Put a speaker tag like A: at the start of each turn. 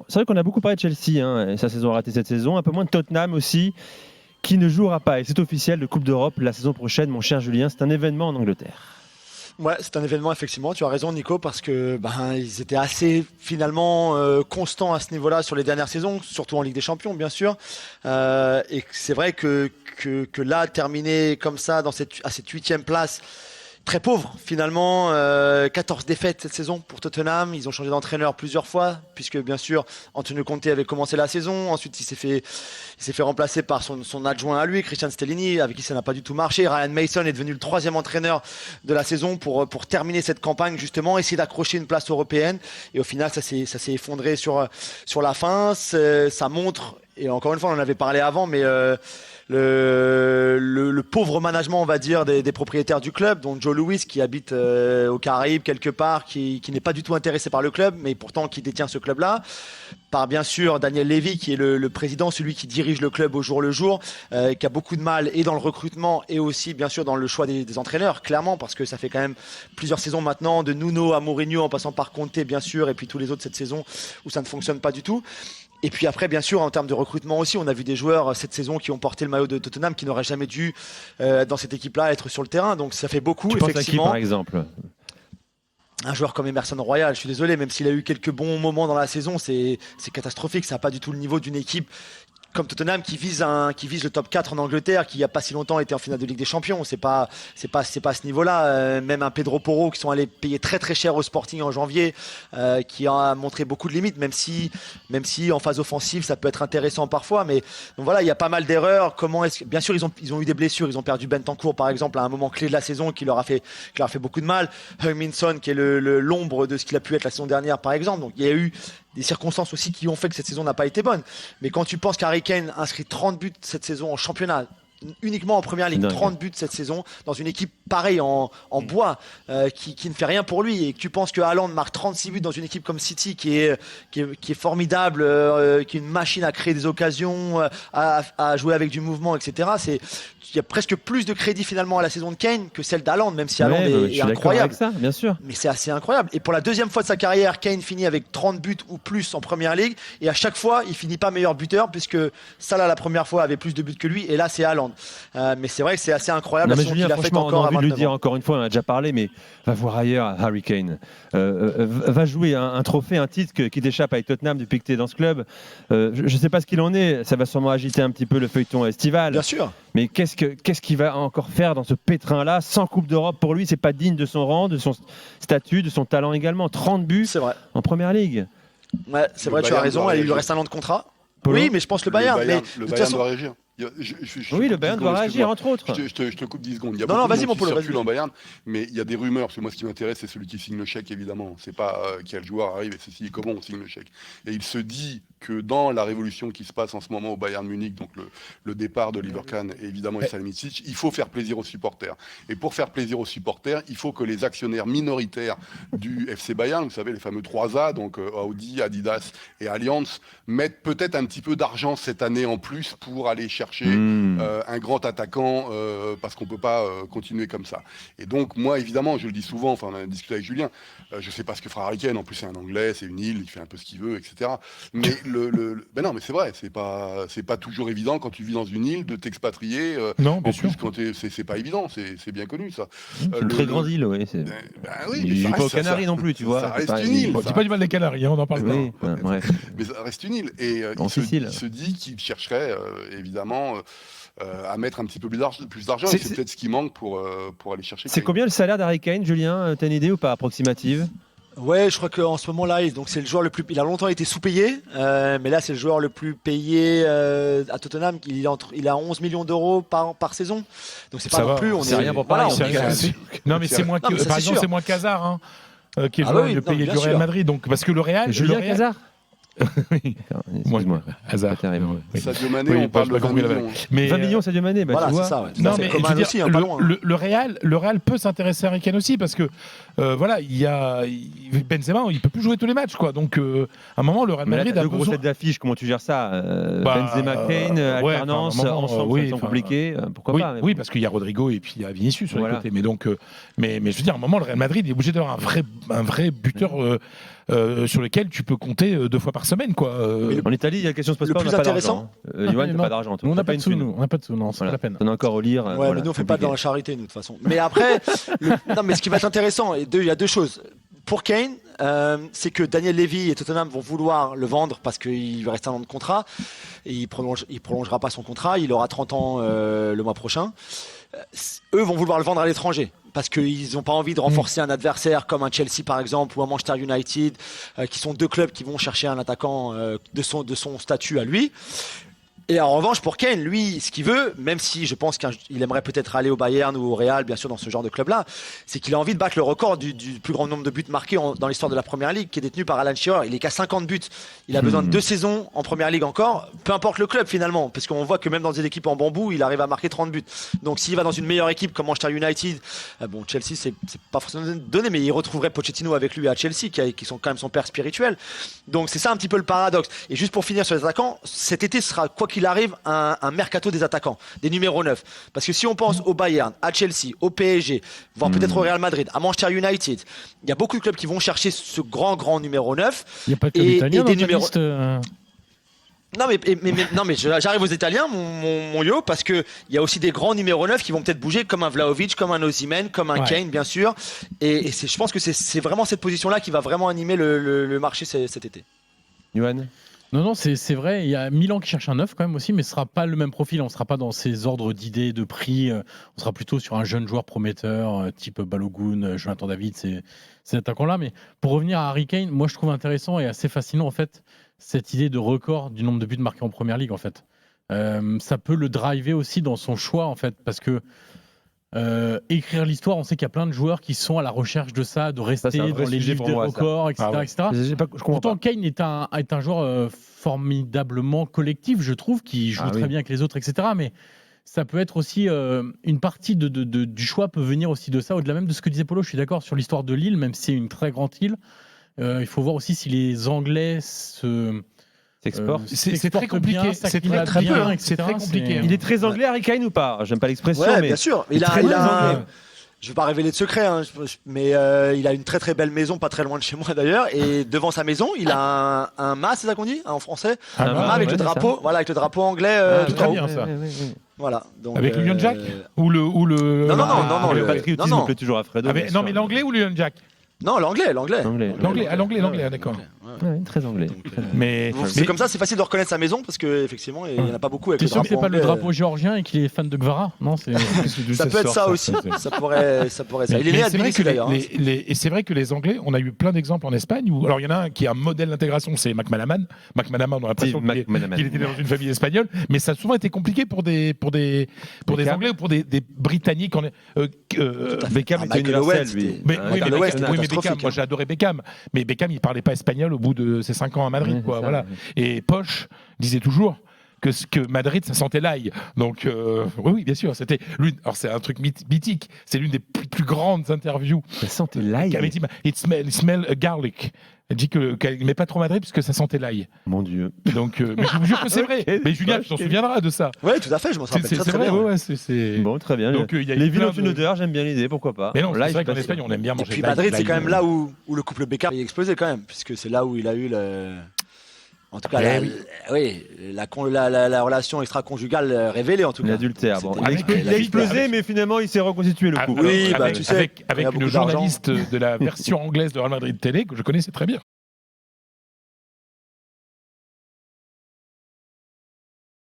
A: c'est vrai qu'on a beaucoup parlé de Chelsea, et sa saison ratée cette saison, un peu moins de Tottenham aussi, qui ne jouera pas. Et c'est officiel, de Coupe d'Europe la saison prochaine, mon cher Julien, c'est un événement en Angleterre.
B: Ouais, c'est un événement effectivement. Tu as raison, Nico, parce que ils étaient assez finalement constants à ce niveau-là sur les dernières saisons, surtout en Ligue des Champions, bien sûr. Et c'est vrai que là, terminer comme ça à cette huitième place. Très pauvre finalement, 14 défaites cette saison pour Tottenham. Ils ont changé d'entraîneur plusieurs fois, puisque bien sûr Antonio Conte avait commencé la saison. Ensuite il s'est fait remplacer par son adjoint à lui, Christian Stellini, avec qui ça n'a pas du tout marché. Ryan Mason est devenu le troisième entraîneur de la saison pour terminer cette campagne, justement, essayer d'accrocher une place européenne. Et au final ça s'est effondré sur la fin. Ça montre, et encore une fois on en avait parlé avant, mais le pauvre management, on va dire, des propriétaires du club, dont Joe Louis, qui habite aux Caraïbes quelque part, qui n'est pas du tout intéressé par le club, mais pourtant qui détient ce club-là. Par bien sûr Daniel Levy, qui est le président, celui qui dirige le club au jour le jour, qui a beaucoup de mal et dans le recrutement et aussi bien sûr dans le choix des entraîneurs, clairement, parce que ça fait quand même plusieurs saisons maintenant, de Nuno à Mourinho en passant par Conte bien sûr, et puis tous les autres cette saison où ça ne fonctionne pas du tout. Et puis après, bien sûr, en termes de recrutement aussi, on a vu des joueurs cette saison qui ont porté le maillot de Tottenham qui n'auraient jamais dû, dans cette équipe-là, être sur le terrain. Donc ça fait beaucoup,
A: tu
B: effectivement.
A: Penses à qui, par exemple?
B: Un joueur comme Emerson Royal, je suis désolé, même s'il a eu quelques bons moments dans la saison, c'est catastrophique. Ça n'a pas du tout le niveau d'une équipe comme Tottenham qui vise le top 4 en Angleterre, qui il y a pas si longtemps était en finale de Ligue des Champions. C'est pas à ce niveau-là. Même un Pedro Porro qui sont allés payer très très cher au Sporting en janvier, qui a montré beaucoup de limites, même si en phase offensive ça peut être intéressant parfois. Mais donc voilà, il y a pas mal d'erreurs. Bien sûr ils ont eu des blessures. Ils ont perdu Bentancur par exemple à un moment clé de la saison qui leur a fait beaucoup de mal. Heung-min Son qui est l'ombre de ce qu'il a pu être la saison dernière par exemple. Donc il y a eu des circonstances aussi qui ont fait que cette saison n'a pas été bonne. Mais quand tu penses qu'Harry Kane inscrit 30 buts cette saison en championnat, uniquement en première ligue, 30 buts cette saison, dans une équipe pareille en bois, qui ne fait rien pour lui, et que tu penses que Haaland marque 36 buts dans une équipe comme City, qui est formidable, qui est une machine à créer des occasions, à jouer avec du mouvement, etc. Il y a presque plus de crédit finalement à la saison de Kane que celle d'Haaland, même si Haaland est incroyable.
A: Avec ça, bien sûr.
B: Mais c'est assez incroyable. Et pour la deuxième fois de sa carrière, Kane finit avec 30 buts ou plus en première ligue. Et à chaque fois, il finit pas meilleur buteur, puisque Salah la première fois avait plus de buts que lui. Et là, c'est Haaland. Mais c'est vrai que c'est assez incroyable.
A: Non, mais Julien, franchement, on a envie de le dire encore une fois, on en a déjà parlé, mais va voir ailleurs Harry Kane. Va jouer un trophée, un titre qui t'échappe avec Tottenham depuis que tu es dans ce club. Je ne sais pas ce qu'il en est. Ça va sûrement agiter un petit peu le feuilleton estival.
B: Bien sûr.
A: Mais qu'est-ce qu'il va encore faire dans ce pétrin-là? Sans Coupe d'Europe, pour lui, c'est pas digne de son rang, de son statut, de son talent également. 30 buts en Première Ligue.
B: Ouais, c'est vrai, tu as raison. Il lui reste un an de contrat. Oui, mais je pense le Bayern.
C: Le Bayern doit réagir.
A: Oui, le Bayern doit réagir, entre autres.
C: Je te coupe 10 secondes. Il y a beaucoup de gens qui circulent en Bayern, mais il y a des rumeurs. Parce que moi, ce qui m'intéresse, c'est celui qui signe le chèque, évidemment. C'est pas quel joueur arrive et ceci et comment on signe le chèque. Et il se dit que dans la révolution qui se passe en ce moment au Bayern Munich, donc le départ de Oliver Kahn et évidemment Salihamidzic, il faut faire plaisir aux supporters. Et pour faire plaisir aux supporters, il faut que les actionnaires minoritaires du FC Bayern, vous savez, les fameux 3A, donc Audi, Adidas et Allianz, mettent peut-être un petit peu d'argent cette année en plus pour aller chercher un grand attaquant, parce qu'on ne peut pas continuer comme ça. Et donc, moi, évidemment, je le dis souvent, enfin, on a discuté avec Julien, je ne sais pas ce que fera Harry Kane, en plus c'est un Anglais, c'est une île, il fait un peu ce qu'il veut, etc. Mais ben non, mais c'est vrai, c'est pas toujours évident quand tu vis dans une île de t'expatrier.
D: Non, bien
C: en
D: sûr.
C: plus, quand c'est pas évident, c'est bien connu ça.
A: C'est une très grande île, oui.
C: Oui,
A: mais pas aux Canaries non plus, tu vois.
C: Ça reste une île.
D: C'est pas du mal des Canaries, on en parle pas.
C: Mais ça reste une île. Et il se dit qu'il chercherait, évidemment, à mettre un petit peu plus d'argent. Et c'est peut-être ce qui manque pour aller chercher.
A: C'est combien le salaire d'Harry Kane, Julien? T'as une idée ou pas approximative?
B: Ouais, je crois qu'en ce moment-là, c'est le joueur le plus. Il a longtemps été sous-payé, mais là, c'est le joueur le plus payé à Tottenham. Il a 11 millions d'euros par saison. Donc c'est pas non plus.
A: C'est rien pour parler.
D: Non, mais c'est moins. Par exemple, c'est moins Hazard, qui est le payé du Real Madrid. Donc parce que le Real.
A: Julien Hazard.
D: Excuse-moi, Hazard.
C: Sadio Mané, on parle de 20 millions.
D: Mais
A: 20 millions, Sadio Mané,
B: voilà,
A: tu vois.
B: c'est ça.
D: Non, mais je veux dire,
B: aussi, pas loin.
D: le Real peut s'intéresser à Harry Kane aussi parce que voilà, il y a Benzema, il peut plus jouer tous les matchs, quoi. Donc à un moment, le Real Madrid a
A: deux grosses têtes d'affiche. Comment tu gères ça? Benzema, Kane, alternance, ensemble, c'est compliqué. Pourquoi pas?
D: Oui, parce qu'il y a Rodrigo et puis il y a Vinicius sur les côtés. Mais donc, mais je veux dire, à un moment, le Real Madrid est obligé d'avoir un vrai buteur sur lequel tu peux compter 2 fois par par semaine, quoi.
A: En Italie, il y a la question se pose
B: Le
A: pas,
B: plus
A: on n'a pas
B: intéressant.
A: d'argent. Yoann, t'as pas d'argent.
E: On n'a pas de sous, nous. On n'a pas de sous, non, c'est pas la peine.
A: On a encore au lire.
B: Ouais, mais nous, on fait pas dans la charité, nous, de toute façon. Mais après, non, mais ce qui va être intéressant, il y a deux choses. Pour Kane, c'est que Daniel Levy et Tottenham vont vouloir le vendre parce qu'il lui reste un an de contrat. Et il prolongera pas son contrat. Il aura 30 ans le mois prochain. Eux vont vouloir le vendre à l'étranger parce qu'ils n'ont pas envie de renforcer un adversaire comme un Chelsea par exemple ou un Manchester United, qui sont deux clubs qui vont chercher un attaquant de son statut à lui. Et en revanche, pour Kane, lui, ce qu'il veut, même si je pense qu'il aimerait peut-être aller au Bayern ou au Real, bien sûr, dans ce genre de club-là, c'est qu'il a envie de battre le record du plus grand nombre de buts marqués dans l'histoire de la Première Ligue, qui est détenu par Alan Shearer. Il est qu'à 50 buts. Il a besoin de 2 saisons en Première Ligue encore, peu importe le club finalement, parce qu'on voit que même dans des équipes en bambou, il arrive à marquer 30 buts. Donc s'il va dans une meilleure équipe comme Manchester United, bon, Chelsea, c'est pas forcément donné, mais il retrouverait Pochettino avec lui à Chelsea, qui sont quand même son père spirituel. Donc c'est ça un petit peu le paradoxe. Et juste pour finir sur les attaquants, cet été sera, quoi qu'il arrive, un mercato des attaquants, des numéros 9. Parce que si on pense au Bayern, à Chelsea, au PSG, voire peut-être au Real Madrid, à Manchester United, il y a beaucoup de clubs qui vont chercher ce grand numéro 9.
E: Il n'y a pas que l'Italien dans ta liste.
B: Non mais j'arrive aux Italiens, mon yo, parce que il y a aussi des grands numéros 9 qui vont peut-être bouger, comme un Vlahovic, comme un Osimhen, comme un Kane, bien sûr. Et je pense que c'est vraiment cette position-là qui va vraiment animer le marché cet été.
A: Yoann ?
E: Non, c'est vrai. Il y a Milan qui cherche un neuf quand même aussi, mais ce ne sera pas le même profil. On ne sera pas dans ces ordres d'idées, de prix. On sera plutôt sur un jeune joueur prometteur, type Balogun, Jonathan David, ces attaquants-là. Mais pour revenir à Harry Kane, moi je trouve intéressant et assez fascinant en fait cette idée de record du nombre de buts marqués en Première Ligue en fait. Ça peut le driver aussi dans son choix en fait, parce que écrire l'histoire, on sait qu'il y a plein de joueurs qui sont à la recherche de ça, de rester dans les livres de records, etc. Pourtant, Kane est un joueur formidablement collectif, je trouve, qui joue très bien avec les autres, etc. Mais ça peut être aussi une partie du choix peut venir aussi de ça, au-delà même de ce que disait Polo. Je suis d'accord sur l'histoire de l'île, même si c'est une très grande île. Il faut voir aussi si les Anglais
D: c'est très compliqué, c'est très bien, c'est très compliqué.
A: Il est très anglais, Harry Kane, ou pas? J'aime pas l'expression, mais
B: bien sûr. Je vais pas révéler de secret, mais il a une très très belle maison, pas très loin de chez moi d'ailleurs, et devant sa maison, il a un mât, c'est ça qu'on dit en français, un mât avec le drapeau, avec le drapeau anglais.
D: Très bien ça.
B: Voilà. Donc,
D: avec l'Union Jack ou le
B: non,
A: le patriotisme me plaît toujours à Fredo.
D: Non, mais l'anglais ou l'Union Jack?
B: Non, l'anglais,
D: d'accord.
A: Très anglais.
D: Mais
B: c'est comme ça, c'est facile de reconnaître sa maison parce que effectivement, il y en a pas beaucoup avec
E: le drapeau. T'es sûr que c'est pas le drapeau
B: anglais.
E: géorgien et qu'il est fan de Gvara? Non, c'est
B: ça peut être ça aussi. Ça pourrait ça. Il est né à Tbilissi d'ailleurs.
D: Et c'est vrai que les Anglais, on a eu plein d'exemples en Espagne où, alors il y en a un qui est un modèle d'intégration, c'est McManaman. McManaman, on a l'impression qu'il était dans une famille espagnole, mais ça a souvent été compliqué pour des Anglais ou pour des Britanniques.
A: Beckham était universel, lui.
D: Mais Beckham, moi j'ai adoré Beckham, mais Beckham il parlait pas espagnol au bout de ses 5 ans à Madrid, quoi. Voilà. Et Poch disait toujours que Madrid ça sentait l'ail. Donc oui, bien sûr, c'était l'une. Alors c'est un truc mythique. C'est l'une des plus grandes interviews.
A: Ça sentait l'ail.
D: Il avait dit it smell garlic. Elle dit qu'elle n'aimait pas trop Madrid parce que ça sentait l'ail.
A: Mon Dieu.
D: Donc, mais je vous jure que c'est vrai. Mais Julien, tu t'en souviendras de ça.
B: Oui, tout à fait, je m'en rappelle très
D: vrai,
B: bien.
D: Ouais.
A: Bon, très bien.
D: Donc,
A: les villes ont une odeur, j'aime bien l'idée, pourquoi pas.
D: Mais non, c'est vrai qu'en Espagne, on aime bien manger.
B: Et puis Madrid, c'est quand même là où le couple Beckham a explosé quand même, puisque c'est là où il a eu en tout cas, la relation extra-conjugale révélée en tout cas.
A: L'adultère. Bon. Il a explosé, mais finalement, il s'est reconstitué le couple.
B: Oui, tu sais,
D: avec une journaliste de la version anglaise de Real Madrid Télé que je connaissais très bien.